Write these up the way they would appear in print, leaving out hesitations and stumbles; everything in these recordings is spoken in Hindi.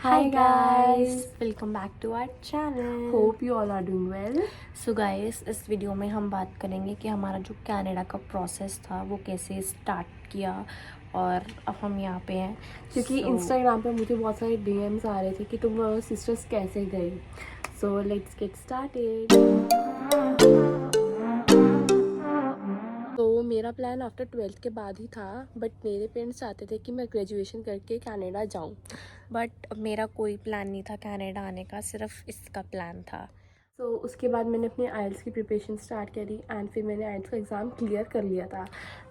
Hi guys, welcome back to our channel. Hope you all are doing well. So guys, इस वीडियो में हम बात करेंगे कि हमारा जो कनाडा का प्रोसेस था वो कैसे स्टार्ट किया और अब हम यहाँ पे हैं क्योंकि इंस्टाग्राम पे मुझे बहुत सारे DMs आ रहे थे कि तुम सिस्टर्स कैसे गई. So let's get started. तो मेरा प्लान आफ्टर 12th के बाद ही था, बट मेरे पेरेंट्स चाहते थे कि मैं ग्रेजुएशन करके कनाडा जाऊं. बट मेरा कोई प्लान नहीं था कनाडा आने का, सिर्फ इसका प्लान था. तो उसके बाद मैंने अपनी आइल्स की प्रिपरेशन स्टार्ट करी एंड फिर मैंने आइल्स का एग्ज़ाम क्लियर कर लिया था.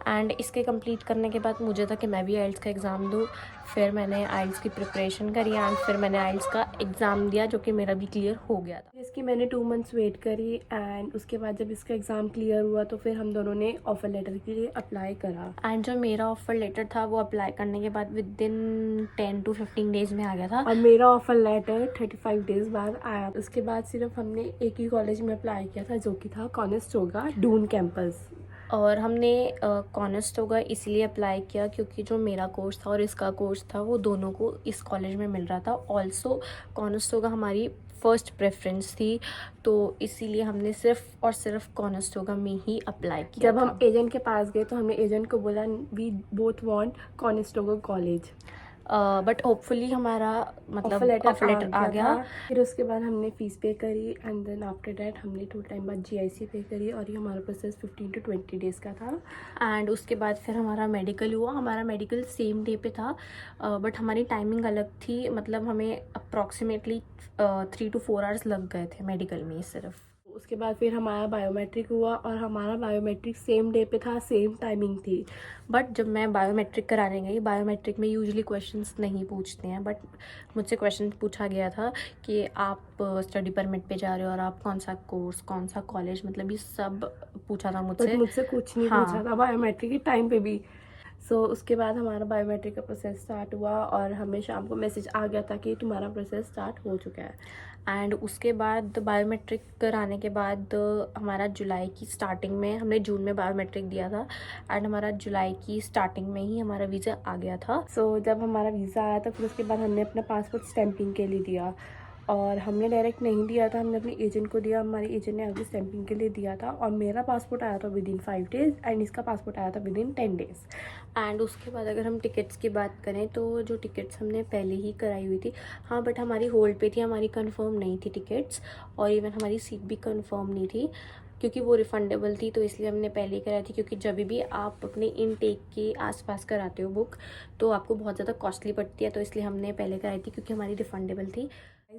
एंड इसके कंप्लीट करने के बाद मुझे था कि मैं भी आइल्स का एग्ज़ाम दूँ. फिर मैंने आइल्स की प्रिपरेशन करी एंड फिर मैंने आइल्स का एग्ज़ाम दिया जो कि मेरा भी क्लियर हो गया था. इसकी मैंने 2 मंथ्स वेट करी एंड उसके बाद जब इसका एग्ज़ाम क्लियर हुआ तो फिर हम दोनों ने ऑफ़र लेटर के लिए अप्लाई करा. एंड जो मेरा ऑफ़र लेटर था वो अप्लाई करने के बाद विद इन 10 to 15 डेज़ में आ गया था. और मेरा ऑफ़र लेटर 35 डेज़ बाद आया. उसके बाद सिर्फ हमने एक ही कॉलेज में अप्लाई किया था जो कि था कॉनेस्टोगा डून कैंपस. और हमने कॉनेस्टोगा इसलिए अप्लाई किया क्योंकि जो मेरा कोर्स था और इसका कोर्स था वो दोनों को इस कॉलेज में मिल रहा था. ऑल्सो कॉनेस्टोगा हमारी फ़र्स्ट प्रेफरेंस थी, तो इसीलिए हमने सिर्फ और सिर्फ कॉनेस्टोगा में ही अप्लाई किया. जब हम एजेंट के पास गए तो हमने एजेंट को बोला we both want Conestoga college. But hopefully हमारा मतलब ऑफर लेटर आ गया. फिर उसके बाद हमने फ़ीस पे करी एंड देन आफ्टर डैट हमने थोड़ा टाइम बाद GIC पे करी और ये हमारा प्रोसेस 15 to 20 डेज़ का था. एंड उसके बाद फिर हमारा मेडिकल हुआ. हमारा मेडिकल सेम डे पे था, बट हमारी टाइमिंग अलग थी. मतलब हमें अप्रॉक्सीमेटली 3 to 4 आवर्स लग गए थे मेडिकल में सिर्फ. उसके बाद फिर हमारा बायोमेट्रिक हुआ और हमारा बायोमेट्रिक सेम डे पे था, सेम टाइमिंग थी. बट जब मैं बायोमेट्रिक कराने गई, बायोमेट्रिक में यूजुअली क्वेश्चंस नहीं पूछते हैं, बट मुझसे क्वेश्चन पूछा गया था कि आप स्टडी परमिट पे जा रहे हो और आप कौन सा कोर्स, कौन सा कॉलेज, मतलब ये सब पूछा था मुझसे. मुझसे कुछ नहीं पूछा था बायोमेट्रिक के टाइम पे भी. उसके बाद हमारा बायोमेट्रिक का प्रोसेस स्टार्ट हुआ और हमें शाम को मैसेज आ गया था कि तुम्हारा प्रोसेस स्टार्ट हो चुका है. एंड उसके बाद बायोमेट्रिक कराने के बाद हमारा जुलाई की स्टार्टिंग में, हमने जून में बायोमेट्रिक दिया था एंड हमारा जुलाई की स्टार्टिंग में ही हमारा वीज़ा आ गया था. जब हमारा वीज़ा आया था फिर उसके बाद हमने अपना पासपोर्ट स्टैंपिंग के लिए दिया और हमने डायरेक्ट नहीं दिया था, हमने अपने एजेंट को दिया. हमारे एजेंट ने आगे स्टैंपिंग के लिए दिया था और मेरा पासपोर्ट आया था विद इन 5 डेज़ एंड इसका पासपोर्ट आया था विद इन 10 डेज़. एंड उसके बाद अगर हम टिकट्स की बात करें तो जो टिकट्स हमने पहले ही कराई हुई थी, हाँ, बट हमारी होल्ड पे थी, हमारी कंफर्म नहीं थी टिकट्स. और इवन हमारी सीट भी कंफर्म नहीं थी क्योंकि वो रिफंडेबल थी, तो इसलिए हमने पहले ही कराई थी. क्योंकि जब भी आप अपने इनटेक के आसपास कराते हो बुक तो आपको बहुत ज़्यादा कॉस्टली पड़ती है, तो इसलिए हमने पहले कराई थी क्योंकि हमारी रिफंडेबल थी.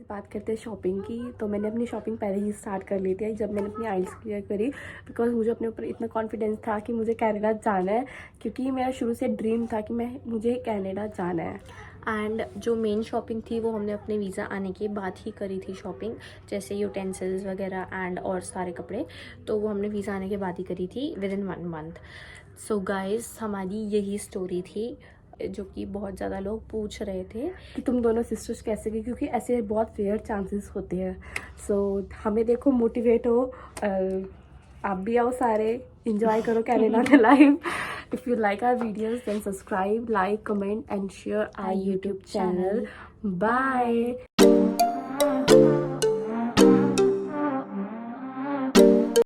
बात करते हैं शॉपिंग की, तो मैंने अपनी शॉपिंग पहले ही स्टार्ट कर ली थी जब मैंने अपनी आइल्स क्लियर करी. बिकॉज मुझे अपने ऊपर इतना कॉन्फिडेंस था कि मुझे कनाडा जाना है, क्योंकि मेरा शुरू से ड्रीम था कि मुझे कनाडा जाना है. एंड जो मेन शॉपिंग थी वो हमने अपने वीज़ा आने के बाद ही करी थी शॉपिंग, जैसे यूटेंसिल्स वगैरह एंड और सारे कपड़े, तो वो हमने वीज़ा आने के बाद ही करी थी with in 1 month. So guys, हमारी यही स्टोरी थी जो कि बहुत ज़्यादा लोग पूछ रहे थे कि तुम दोनों सिस्टर्स कैसे गई, क्योंकि ऐसे बहुत रेयर चांसेस होते हैं. हमें देखो मोटिवेट हो, आप भी आओ, सारे इंजॉय करो Canada life. If you like our videos then subscribe, like, comment and share our YouTube channel. Bye.